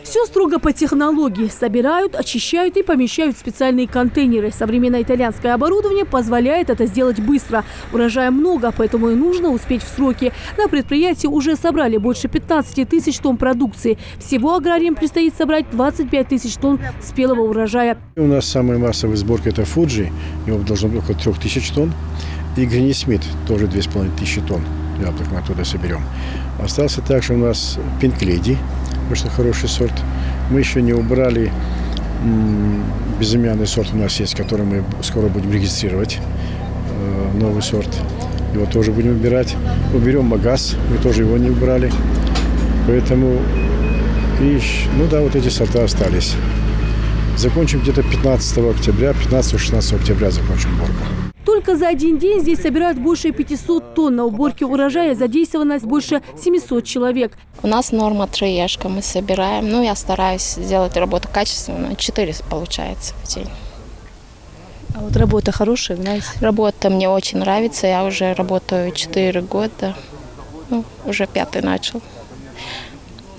Все строго по технологии. Собирают, очищают и помещают в специальные контейнеры. Современное итальянское оборудование позволяет это сделать быстро. Урожая много, поэтому и нужно успеть в сроки. На предприятии уже собрали больше 15 тысяч тонн продукции. Всего аграриям предстоит собрать 25 тысяч тонн спелого урожая. У нас самая массовая сборка – это Фуджи. Его должно быть около 3000 тонн. И Гренни Смит тоже 2500 тонн яблок мы оттуда соберем. Остался также у нас Pink Lady, потому что хороший сорт. Мы еще не убрали безымянный сорт у нас есть, который мы скоро будем регистрировать. Новый сорт. Его тоже будем убирать. Уберем Магаз, мы тоже его не убрали. Поэтому, вот эти сорта остались. Закончим где-то 15 октября, 15-16 октября закончим уборку. Только за один день здесь собирают больше 500 тонн. На уборке урожая задействовано больше 700 человек. У нас норма 3 ящика мы собираем. Я стараюсь сделать работу качественно. 4 получается в день. А вот работа хорошая, нравится? Работа мне очень нравится. Я уже работаю 4 года. Уже 5-й начал.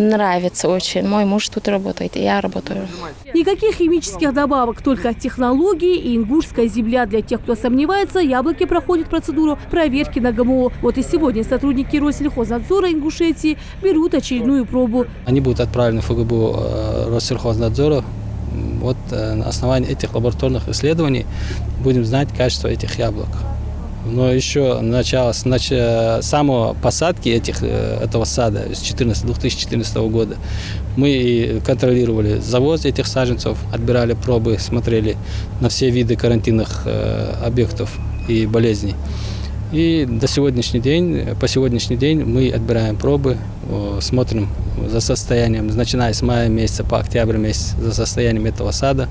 Нравится очень. Мой муж тут работает, и я работаю. Никаких химических добавок, только технологии и ингушская земля. Для тех, кто сомневается, яблоки проходят процедуру проверки на ГМО. Вот и сегодня сотрудники Россельхознадзора Ингушетии берут очередную пробу. Они будут отправлены в ФГБУ Россельхознадзора. Вот на основании этих лабораторных исследований будем знать качество этих яблок. Но еще с самой посадки этого сада с 2014 года мы контролировали завоз этих саженцев, отбирали пробы, смотрели на все виды карантинных объектов и болезней. И по сегодняшний день мы отбираем пробы, смотрим за состоянием, начиная с мая месяца по октябрь месяц, за состоянием этого сада,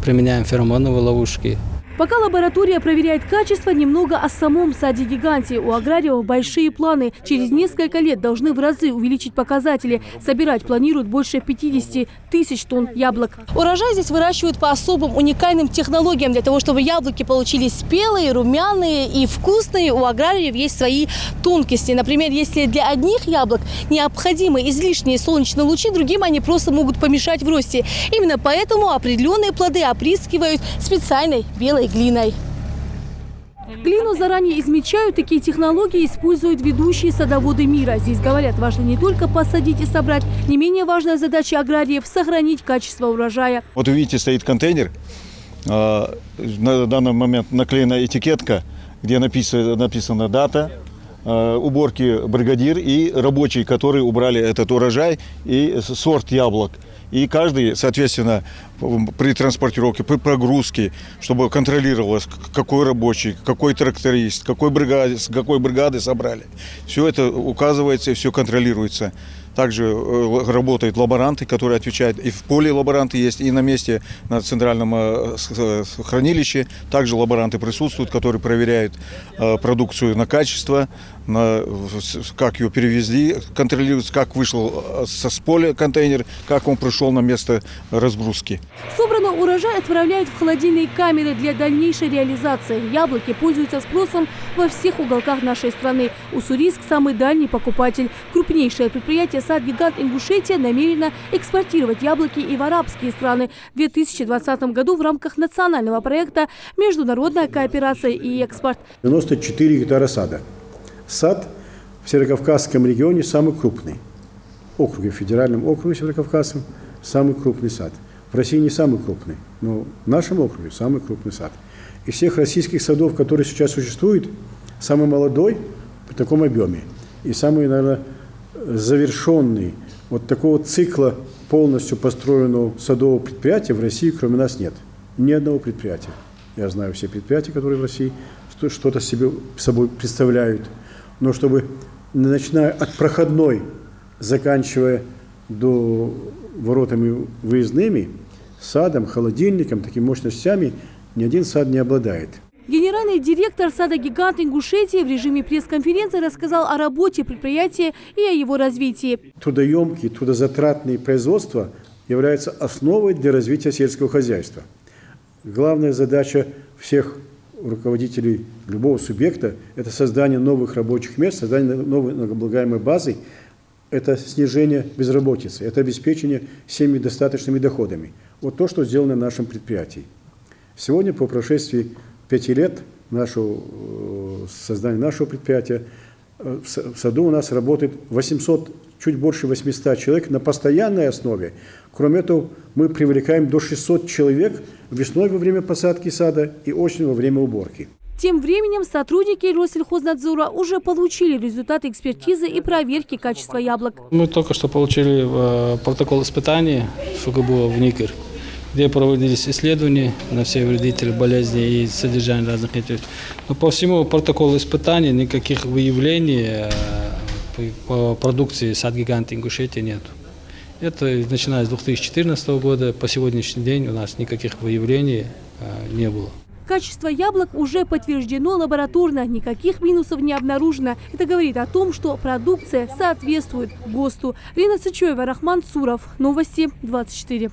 применяем феромоновые ловушки. Пока лаборатория проверяет качество, немного о самом саде-гиганте. У аграриев большие планы. Через несколько лет должны в разы увеличить показатели. Собирать планируют больше 50 тысяч тонн яблок. Урожай здесь выращивают по особым уникальным технологиям. Для того, чтобы яблоки получились спелые, румяные и вкусные, у аграриев есть свои тонкости. Например, если для одних яблок необходимы излишние солнечные лучи, другим они просто могут помешать в росте. Именно поэтому определенные плоды опрыскивают специальной белой глиной. Глину заранее измельчают. Такие технологии используют ведущие садоводы мира. Здесь, говорят, важно не только посадить и собрать. Не менее важная задача аграриев – сохранить качество урожая. Вот вы видите, стоит контейнер. На данный момент наклеена этикетка, где написана дата уборки бригадир и рабочие, которые убрали этот урожай и сорт яблок. И каждый, соответственно, при транспортировке, при прогрузке, чтобы контролировалось, какой рабочий, какой тракторист, с какой бригады собрали. Все это указывается и все контролируется. Также работают лаборанты, которые отвечают. И в поле лаборанты есть, и на месте, на центральном хранилище. Также лаборанты присутствуют, которые проверяют продукцию на качество, как ее перевезли, контролируют, как вышел с поля контейнер, как он пришел на место разгрузки. Собранный урожай отправляют в холодильные камеры для дальнейшей реализации. Яблоки пользуются спросом во всех уголках нашей страны. Уссурийск – самый дальний покупатель. Крупнейшее предприятие «Сад-гигант Ингушетия» намерено экспортировать яблоки и в арабские страны. В 2020 году в рамках национального проекта «Международная кооперация и экспорт». 94 гектара сада. Сад в Северокавказском регионе самый крупный. В федеральном округе Северокавказском самый крупный сад. В России не самый крупный, но в нашем округе самый крупный сад. Из всех российских садов, которые сейчас существуют, самый молодой в таком объеме и самый, наверное, завершенный. Вот такого цикла полностью построенного садового предприятия в России кроме нас нет. Ни одного предприятия. Я знаю все предприятия, которые в России что-то собой представляют. Но чтобы, начиная от проходной, заканчивая до воротами выездными, садом, холодильником, такими мощностями, ни один сад не обладает. Генеральный директор сада-гигант Ингушетии в режиме пресс-конференции рассказал о работе предприятия и о его развитии. Трудоемкие, трудозатратные производства являются основой для развития сельского хозяйства. Главная задача всех руководителей любого субъекта – это создание новых рабочих мест, создание новой многооблагаемой базы это снижение безработицы, это обеспечение семьи достаточными доходами. Вот то, что сделано на нашем предприятии. Сегодня, по прошествии 5 лет создания нашего предприятия, в саду у нас работает 800, чуть больше 800 человек на постоянной основе. Кроме этого, мы привлекаем до 600 человек весной во время посадки сада и осенью во время уборки. Тем временем сотрудники Россельхознадзора уже получили результаты экспертизы и проверки качества яблок. Мы только что получили протокол испытаний ФГБУ в Никер, где проводились исследования на все вредители, болезни и содержание разных антибиотиков. Но по всему протоколу испытаний никаких выявлений по продукции сад-гиганта Ингушетии нет. Это начиная с 2014 года по сегодняшний день у нас никаких выявлений не было. Качество яблок уже подтверждено лабораторно, никаких минусов не обнаружено. Это говорит о том, что продукция соответствует ГОСТу. Лена Сычева, Рахман Цуров. Новости 24.